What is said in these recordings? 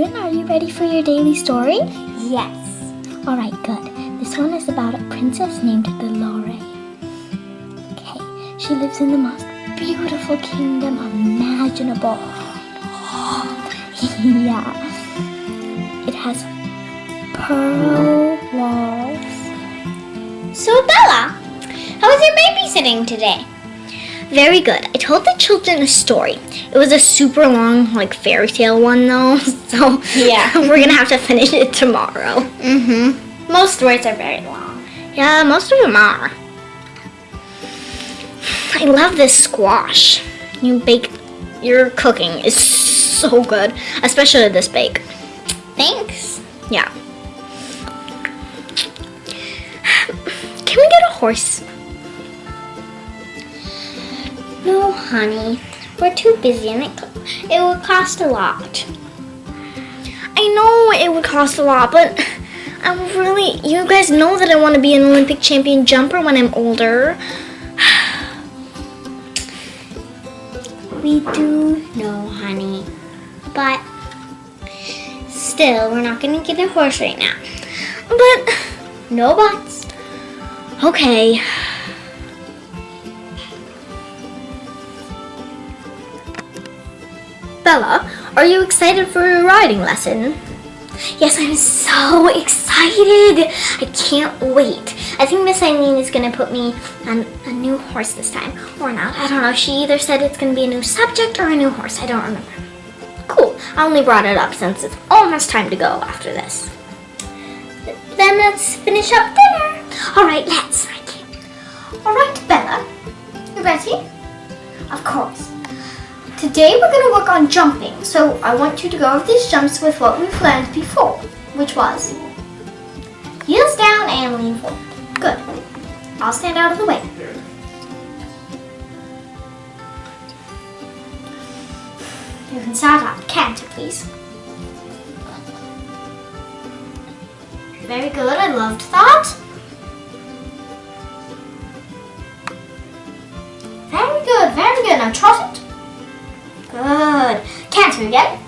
Are you ready for your daily story? Yes. Alright, good. This one is about a princess named Dolores. Okay, she lives in the most beautiful kingdom imaginable. Yeah. It has pearl walls. So Bella, how was your babysitting today? Very good. I told the children a story. It was a super long, fairy tale one though, so Yeah. we're gonna have to finish it tomorrow. Most stories are very long. Yeah, most of them are. I love this squash. Your cooking is so good, especially this bake. Thanks. Yeah. Can we get a horse? No, honey. We're too busy and it would cost a lot. I know it would cost a lot, but you guys know that I want to be an Olympic champion jumper when I'm older. We do know, honey. But still, we're not going to get a horse right now. But, No buts. okay. Bella, are you excited for your riding lesson? Yes, I'm so excited. I can't wait. I think Miss Eileen is going to put me on a new horse this time. Or not. I don't know. She either said it's going to be a new subject or a new horse. I don't remember. Cool. I only brought it up since it's almost time to go after this. Then let's finish up dinner. All right, let's. All right, Bella. You ready? Of course. Today we're going to work on jumping. So I want you to go over these jumps with what we've learned before, which was heels down and lean forward. Good. I'll stand out of the way. You can start out, canter, please. Very good. I loved that. Very good. Very good. Now trot it. Good. Canter again.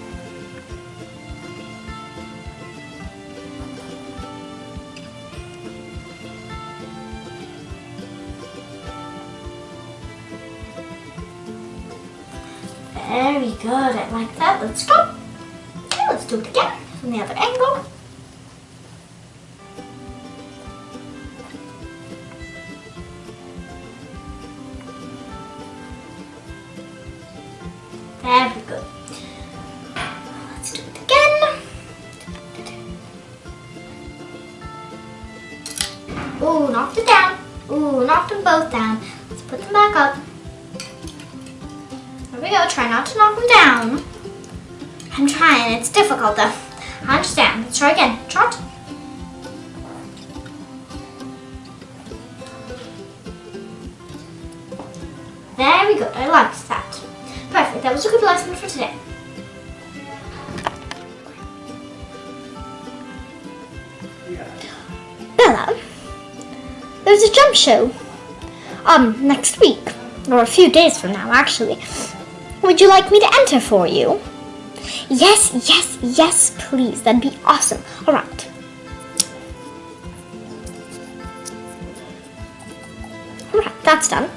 Very good. I like that. Let's go. Okay, let's do it again from the other angle. Very good. Let's do it again. Ooh, knocked it down. Ooh, knocked them both down. Let's put them back up. There we go. Try not to knock them down. I'm trying. It's difficult though. I understand. Let's try again. Trot. Very good. I liked that. Perfect. That was a good lesson for today. Bella, there's a jump show. Next week, or a few days from now, actually. Would you like me to enter for you? Yes, please. That'd be awesome. All right. All right, that's done.